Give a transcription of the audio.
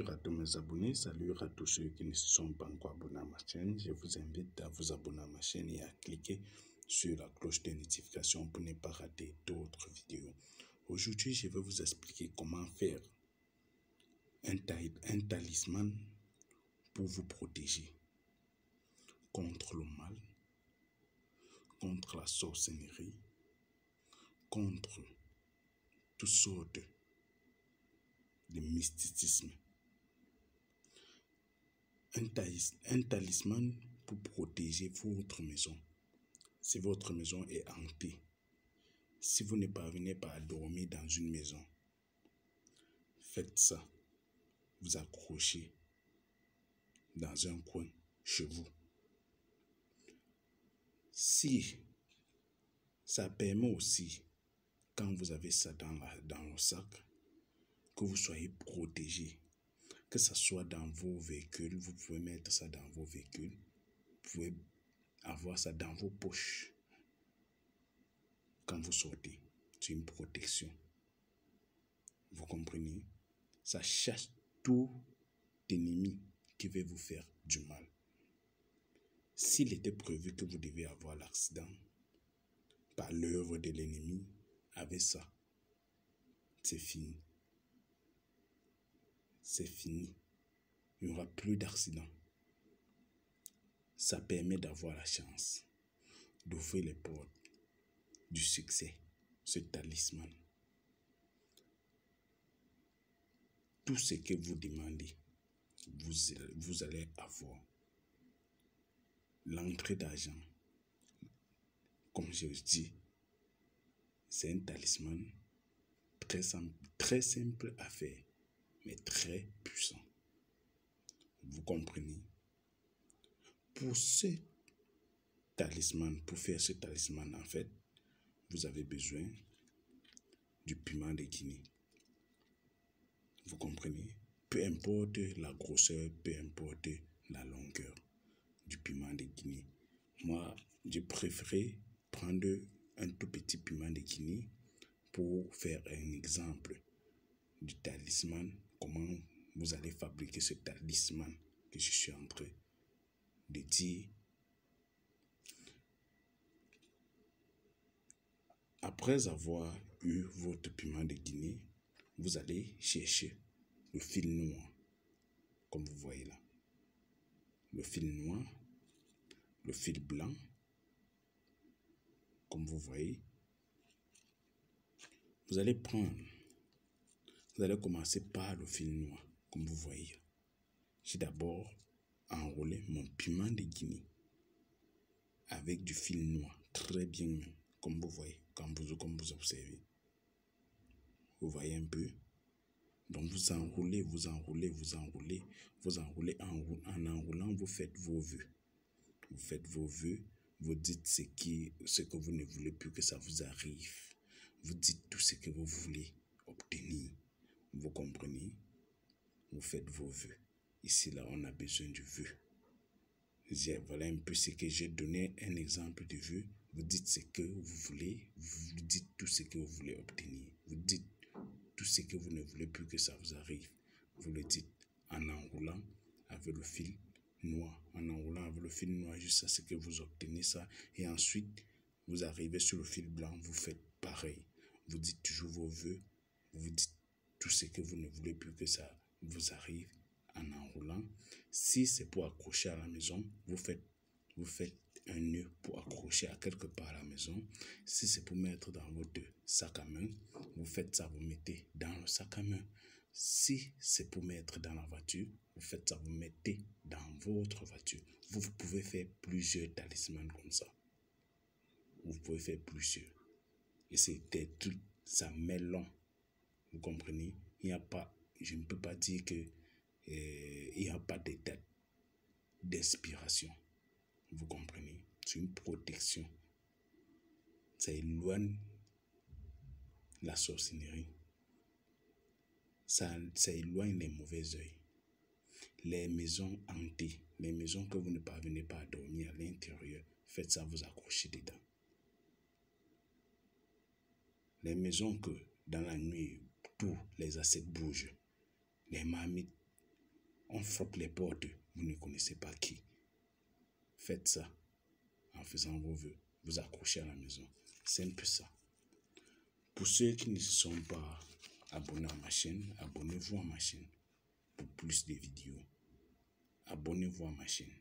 Salut à tous mes abonnés, salut à tous ceux qui ne se sont pas encore abonnés à ma chaîne. Je vous invite à vous abonner à ma chaîne et à cliquer sur la cloche de notification pour ne pas rater d'autres vidéos. Aujourd'hui, je vais vous expliquer comment faire un talisman pour vous protéger contre le mal, contre la sorcellerie, contre toutes sortes de mysticisme. Un talisman pour protéger votre maison. Si votre maison est hantée, si vous ne parvenez pas à dormir dans une maison, faites ça. Vous accrochez dans un coin chez vous. Si ça permet aussi, quand vous avez ça dans le sac, que vous soyez protégé, que ce soit dans vos véhicules, vous pouvez mettre ça dans vos véhicules, vous pouvez avoir ça dans vos poches. Quand vous sortez, c'est une protection. Vous comprenez? Ça chasse tout ennemi qui veut vous faire du mal. S'il était prévu que vous devez avoir l'accident par l'œuvre de l'ennemi, avec ça, c'est fini. C'est fini. Il n'y aura plus d'accident. Ça permet d'avoir la chance d'ouvrir les portes du succès, ce talisman. Tout ce que vous demandez, vous allez avoir. L'entrée d'argent, comme je vous dis, c'est un talisman très simple à faire, mais très puissant. Vous comprenez? Pour faire ce talisman, en fait, vous avez besoin du piment de Guinée. Vous comprenez? Peu importe la grosseur, peu importe la longueur du piment de Guinée. Moi, j'ai préféré prendre un tout petit piment de Guinée pour faire un exemple du talisman, comment vous allez fabriquer ce talisman que je suis en train de dire. Après avoir eu votre piment de Guinée, vous allez chercher le fil noir, comme vous voyez là. Le fil noir, le fil blanc, comme vous voyez. Vous allez commencer par le fil noir, comme vous voyez. J'ai d'abord enroulé mon piment de Guinée avec du fil noir, très bien, comme vous voyez, comme vous observez. Vous voyez un peu? Donc vous enroulez, en enroulant, vous faites vos vœux. Vous faites vos vœux, vous dites ce que vous ne voulez plus que ça vous arrive. Vous dites tout ce que vous voulez obtenir. Vous comprenez? Vous faites vos vœux. Ici, là, on a besoin du vœu. Voilà un peu ce que j'ai donné, un exemple de vœu. Vous dites ce que vous voulez, vous dites tout ce que vous voulez obtenir. Vous dites tout ce que vous ne voulez plus que ça vous arrive. Vous le dites en enroulant avec le fil noir. En enroulant avec le fil noir jusqu'à ce que vous obtenez ça. Et ensuite, vous arrivez sur le fil blanc, vous faites pareil. Vous dites toujours vos vœux. Vous dites tout ce que vous ne voulez plus que ça vous arrive en enroulant. Si c'est pour accrocher à la maison, vous faites un nœud pour accrocher à quelque part à la maison. Si c'est pour mettre dans votre sac à main, vous faites ça, vous mettez dans le sac à main. Si c'est pour mettre dans la voiture, vous faites ça, vous mettez dans votre voiture. Vous pouvez faire plusieurs talismans comme ça. Vous pouvez faire plusieurs. Et c'était tout, ça met long. Vous comprenez? Je ne peux pas dire que il n'y a pas de date d'inspiration. Vous comprenez? C'est une protection. Ça éloigne la sorcellerie. Ça éloigne les mauvais œils. Les maisons hantées, les maisons que vous ne parvenez pas à dormir à l'intérieur, faites ça, vous accrochez dedans. Les maisons que dans la nuit, tous les assiettes bougent, les marmites On frappe les portes, vous ne connaissez pas qui. Faites ça en faisant vos vœux. Vous accrochez à la maison. C'est un peu ça. Pour ceux qui ne se sont pas abonnés à ma chaîne, abonnez-vous à ma chaîne pour plus de vidéos. Abonnez-vous à ma chaîne.